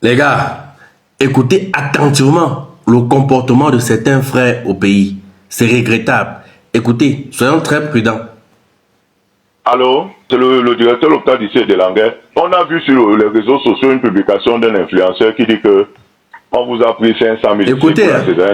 Les gars, écoutez attentivement le comportement de certains frères au pays. C'est regrettable. Écoutez, soyons très prudents. Allô, c'est le directeur local d'ici de Languet. On a vu sur les réseaux sociaux une publication d'un influenceur qui dit que on vous a pris 500 000. Écoutez,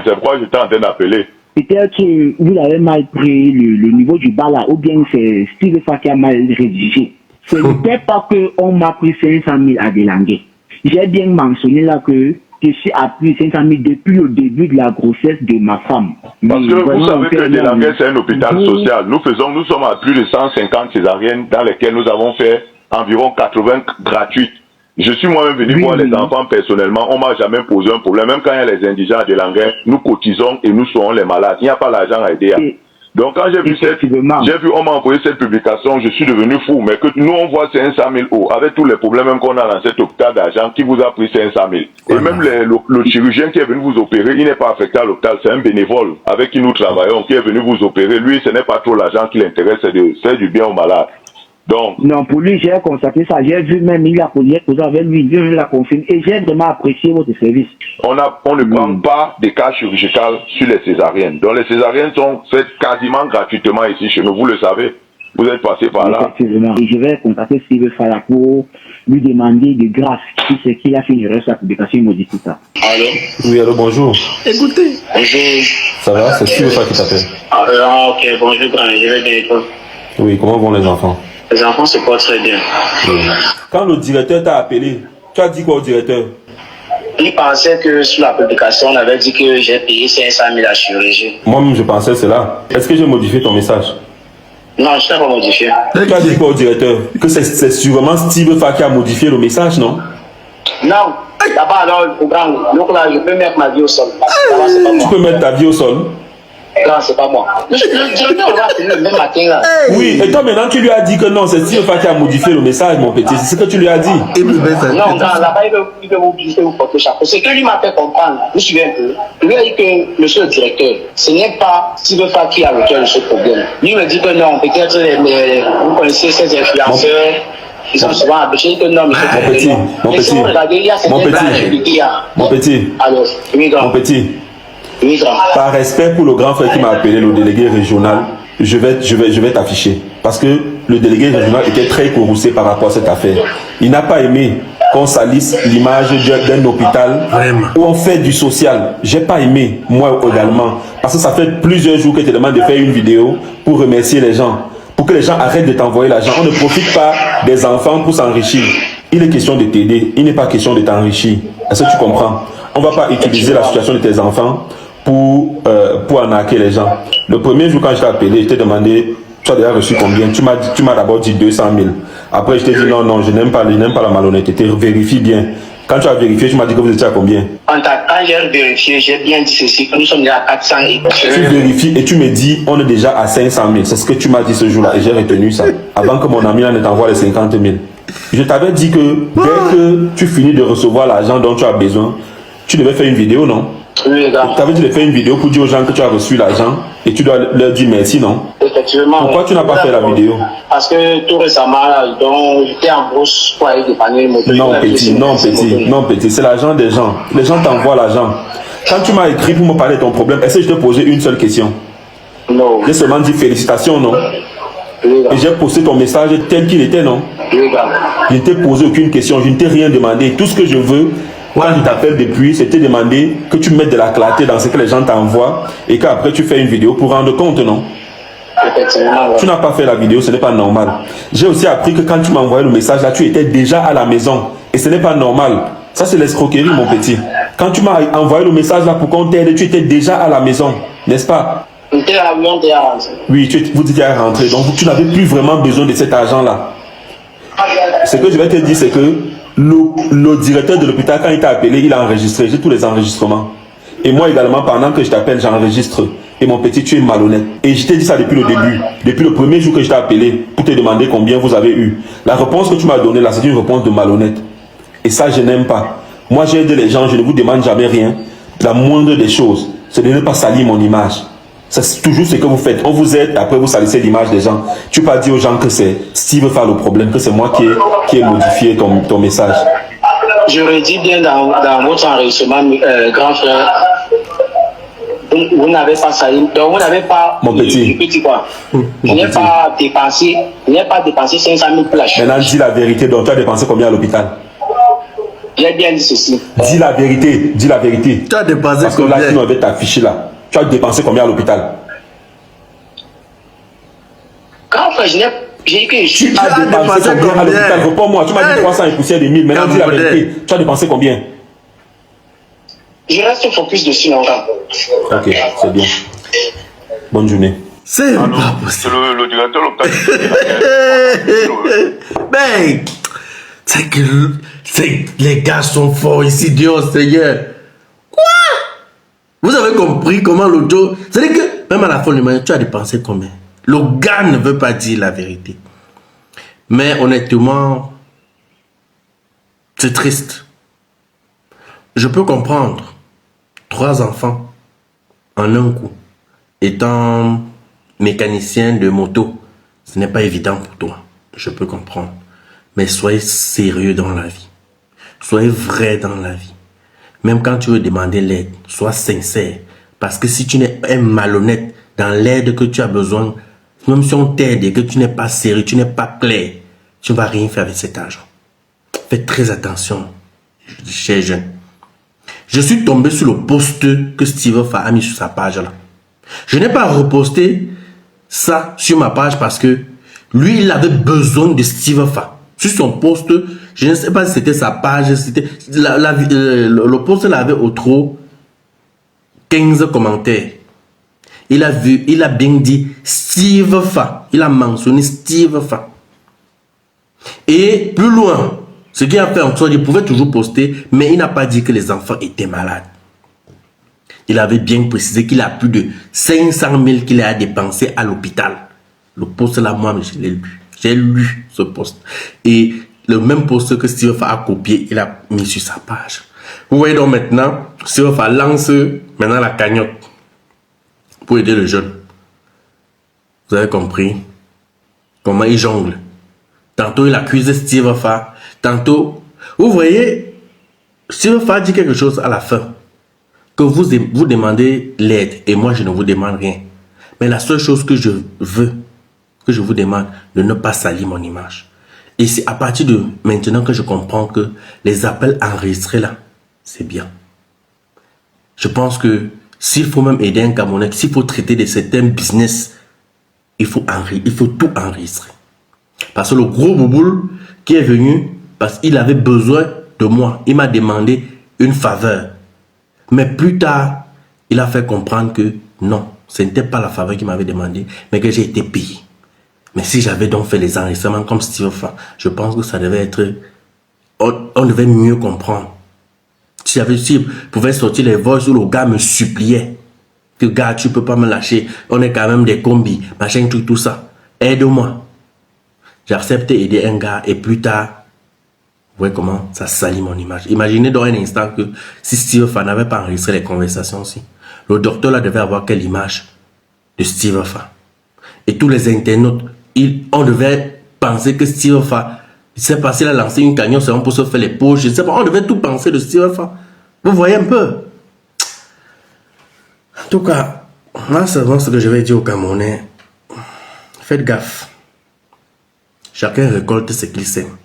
c'est pourquoi j'étais en train d'appeler. Peut-être que vous avez mal pris le niveau du bas là, ou bien c'est Steve Fa qui a mal rédigé. Ce n'était pas qu'on m'a pris 500 000 à Delanguet. J'ai bien mentionné là que je suis à plus 500 000 depuis le début de la grossesse de ma femme. Parce que vous savez que Delanguet c'est un hôpital social. Nous sommes à plus de 150 césariennes dans lesquelles nous avons fait environ 80 gratuites. Je suis moi-même venu voir les enfants personnellement. On m'a jamais posé un problème. Même quand il y a les indigents à Delanguet, nous cotisons et nous serons les malades. Il n'y a pas l'argent à aider. Donc quand j'ai vu, on m'a envoyé cette publication, je suis devenu fou. Mais que nous on voit 500 000 euros avec tous les problèmes même qu'on a dans cet hôpital d'argent qui vous a pris 500 000. Et même le chirurgien qui est venu vous opérer, il n'est pas affecté à l'hôpital, c'est un bénévole avec qui nous travaillons qui est venu vous opérer. Lui, ce n'est pas trop l'argent qui l'intéresse, c'est du bien aux malades. Donc, non, pour lui, j'ai constaté ça. J'ai vu même, il a posé avec lui, Dieu l'a confirmé. Et j'ai vraiment apprécié votre service. On ne prend pas des cas chirurgicaux sur les césariennes. Donc, les césariennes sont faites quasiment gratuitement ici chez nous. Vous le savez. Vous êtes passé par là. Effectivement. Et je vais contacter Steve Fala pour lui demander de grâce si c'est qu'il a fait une erreur sur la publication, il modifie ça. Allô? Oui, allô, bonjour. Écoutez. Bonjour. Ça va? C'est Steve Fala qui t'appelle. Ok, bonjour, grand. Je vais bien et toi? Oui, comment vont les enfants? Les enfants se portent très bien. Oui. Quand le directeur t'a appelé, tu as dit quoi au directeur? Il pensait que sur la publication, on avait dit que j'ai payé 500 000 à chirurgie. Moi-même, je pensais cela. Est-ce que j'ai modifié ton message? Non, je n'ai pas modifié. Tu as dit quoi au directeur? Que c'est sûrement Steve Fa qui a modifié le message, non? Non. D'abord, alors, le programme, donc là, je peux mettre ma vie au sol. Parce que c'est pas moi. Tu peux mettre ta vie au sol? Non, c'est pas moi. Le directeur, on va finir le même matin là. Oui, et toi maintenant tu lui as dit que non, c'est Steve Fa qui a modifié le message, mon petit. C'est ce que tu lui as dit. Non, là-bas, il veut vous porter chapeau. C'est que lui m'a fait comprendre, vous suivez un peu. Il lui a dit que, monsieur le directeur, ce n'est pas Steve Fa qui a l'auteur de ce problème. Lui me dit que non, peut-être, vous connaissez ces influenceurs. Ils sont souvent empêchés que non, monsieur. Mon petit. Alors, oui, grand. Mon petit. Oui, grand. Par respect pour le grand frère qui m'a appelé, le délégué régional, je vais t'afficher. Parce que le délégué régional était très courroucé par rapport à cette affaire. Il n'a pas aimé qu'on salisse l'image d'un hôpital où on fait du social. J'ai pas aimé, moi également. Parce que ça fait plusieurs jours que je te demande de faire une vidéo pour remercier les gens. Pour que les gens arrêtent de t'envoyer l'argent. On ne profite pas des enfants pour s'enrichir. Il est question de t'aider. Il n'est pas question de t'enrichir. Est-ce que tu comprends? On ne va pas utiliser la situation de tes enfants pour arnaquer les gens. Le premier jour quand je t'ai appelé, je t'ai demandé, tu as déjà reçu combien? Tu m'as d'abord dit 200 000. Après, je t'ai dit non, je n'aime pas la malhonnêteté. Vérifie bien. Quand tu as vérifié, tu m'as dit que vous étiez à combien? Quand j'ai vérifié, j'ai bien dit ceci, que nous sommes déjà à 400 et... Tu vérifies et tu me dis, on est déjà à 500 000. C'est ce que tu m'as dit ce jour-là et j'ai retenu ça. Avant que mon ami ne t'envoie les 50 000. Je t'avais dit que dès que tu finis de recevoir l'argent dont tu as besoin, tu devais faire une vidéo, non? Oui, gars. Tu avais dit de faire une vidéo pour dire aux gens que tu as reçu l'argent et tu dois leur dire merci, non? Effectivement. Pourquoi tu n'as pas fait la vidéo? Parce que tout récemment, donc, j'étais en brousse pour aller dépanner le moteur. Non, petit, c'est l'argent des gens. Les gens t'envoient l'argent. Quand tu m'as écrit pour me parler de ton problème, est-ce que je t'ai posé une seule question? Non. J'ai seulement dit félicitations, non? Et j'ai posté ton message tel qu'il était, non? Je ne t'ai posé aucune question, je ne t'ai rien demandé. Tout ce que je veux, quand je t'appelle depuis, c'était demander que tu mettes de la clarté dans ce que les gens t'envoient et qu'après tu fais une vidéo pour rendre compte, non? Tu n'as pas fait la vidéo, ce n'est pas normal. J'ai aussi appris que quand tu m'as envoyé le message là, tu étais déjà à la maison et ce n'est pas normal. Ça c'est l'escroquerie, mon petit. Quand tu m'as envoyé le message là pour qu'on t'aide, tu étais déjà à la maison, n'est-ce pas? Oui, vous étiez à rentrer, donc tu n'avais plus vraiment besoin de cet argent là. Ce que je vais te dire, c'est que le directeur de l'hôpital, quand il t'a appelé, il a enregistré. J'ai tous les enregistrements. Et moi également, pendant que je t'appelle, j'enregistre. Et mon petit, tu es malhonnête. Et je t'ai dit ça depuis le début. Depuis le premier jour que je t'ai appelé pour te demander combien vous avez eu. La réponse que tu m'as donnée là, c'est une réponse de malhonnête. Et ça, je n'aime pas. Moi, j'aide les gens, je ne vous demande jamais rien. La moindre des choses, c'est de ne pas salir mon image. C'est toujours ce que vous faites. On vous aide, après vous salissez l'image des gens. Tu peux pas dire aux gens que c'est Steve Fa le problème, que c'est moi qui ai modifié ton message. je redis bien dans votre enregistrement, grand frère, vous n'avez pas sali, donc vous n'avez pas mon petit quoi. Je n'ai pas dépensé 500 000 pour la chute. Maintenant, dis la vérité. Donc, tu as dépensé combien à l'hôpital? J'ai bien dit ceci. Dis la vérité. Dis la vérité. Tu as dépensé parce combien? Que là, sinon, on va t'afficher là. Tu as dépensé combien à l'hôpital? Grand frère, j'ai dit que je suis. Tu as dépensé combien à l'hôpital? Réponds-moi. Tu m'as dit 300 et poussière de 1000. Maintenant, dis la vérité. Tu as dépensé combien? Je reste focus dessus, non, grand. Ok, c'est bien. Bonne journée. C'est pas possible. Le directeur local. Mais, c'est que les gars sont forts ici, Dieu Seigneur. Quoi? Vous avez compris comment l'autre jour. C'est-à-dire que, même à la fin du mois, tu as dépensé combien? Le gars ne veut pas dire la vérité. Mais honnêtement, c'est triste. Je peux comprendre. 3 enfants en un coup, étant mécanicien de moto, ce n'est pas évident pour toi. Je peux comprendre. Mais soyez sérieux dans la vie. Soyez vrai dans la vie. Même quand tu veux demander l'aide, sois sincère. Parce que si tu n'es pas malhonnête dans l'aide que tu as besoin, même si on t'aide et que tu n'es pas sérieux, tu n'es pas clair, tu ne vas rien faire avec cet argent. Faites très attention, chers jeunes. Je suis tombé sur le post que Steve Fa a mis sur sa page là. Je n'ai pas reposté ça sur ma page parce que lui, il avait besoin de Steve Fa. Sur son post, je ne sais pas si c'était sa page, c'était le post là avait au trop 15 commentaires. Il a bien dit Steve Fa. Il a mentionné Steve Fa. Et plus loin, ce qu'il a fait en sorte, il pouvait toujours poster, mais il n'a pas dit que les enfants étaient malades. Il avait bien précisé qu'il a plus de 500 000 qu'il a dépensé à l'hôpital. Le post là, moi, je l'ai lu. J'ai lu ce post. Et le même post que Steve a copié, il a mis sur sa page. Vous voyez donc maintenant, Steve lance maintenant la cagnotte pour aider le jeune. Vous avez compris comment il jongle. Tantôt, il accuse Steve Fa. Tantôt, vous voyez, Steve Fa dit quelque chose à la fin. Que vous demandez l'aide et moi, je ne vous demande rien. Mais la seule chose que je veux, que je vous demande, de ne pas salir mon image. Et c'est à partir de maintenant que je comprends que les appels enregistrés là, c'est bien. Je pense que s'il faut même aider un Camerounais, s'il faut traiter de certains business, il faut tout enregistrer. Parce que le gros bouboule qui est venu, parce qu'il avait besoin de moi, il m'a demandé une faveur. Mais plus tard, il a fait comprendre que non, ce n'était pas la faveur qu'il m'avait demandé, mais que j'ai été payé. Mais si j'avais donc fait les enregistrements comme Steve Fa, je pense que ça devait être... On devait mieux comprendre. Si je pouvais sortir les voix où le gars me suppliait que gars, tu peux pas me lâcher, on est quand même des combis, machin, tout ça. Aide-moi. J'accepte aider un gars et plus tard, vous voyez comment ça salit mon image. Imaginez dans un instant que si Steve Fa n'avait pas enregistré les conversations aussi, le docteur là devait avoir quelle image de Steve Fa. Et tous les internautes, on devait penser que Steve Fa, je ne sais pas s'il a lancé une cagnotte seulement pour se faire les poches, je ne sais pas, on devait tout penser de Steve Fa. Vous voyez un peu. En tout cas, moi c'est vraiment ce que je vais dire aux Camerounais. Faites gaffe. Chacun récolte ce qu'il sème.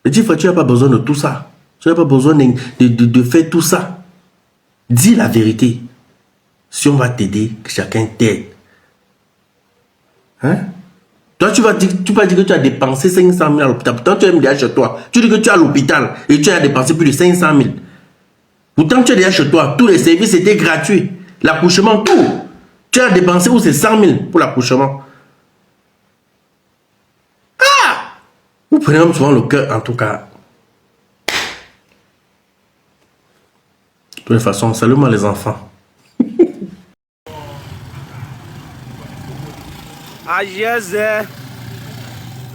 Et dis, tu n'as pas besoin de tout ça. Tu n'as pas besoin de faire tout ça. Dis la vérité. Si on va t'aider, que chacun t'aide. Hein? Toi, tu vas dire que tu as dépensé 500 000 à l'hôpital. Pourtant, tu es déjà chez toi. Tu dis que tu es à l'hôpital et tu as dépensé plus de 500 000. Pourtant, tu es déjà chez toi. Tous les services étaient gratuits. L'accouchement, tout. Tu as dépensé où c'est 100 000 pour l'accouchement. Vous prenez même souvent le cœur, en tout cas. De toute façon, salut-moi les enfants.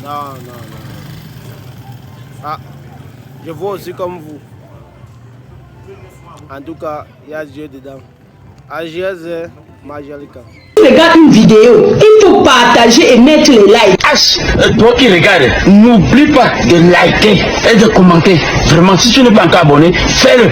Non. Ah, je vois aussi comme vous. En tout cas, il y a Dieu dedans. Agiez Majalika. regardes une vidéo, il faut partager et mettre les likes. Toi qui regardes, n'oublie pas de liker et de commenter. Vraiment, si tu n'es pas encore abonné, fais-le.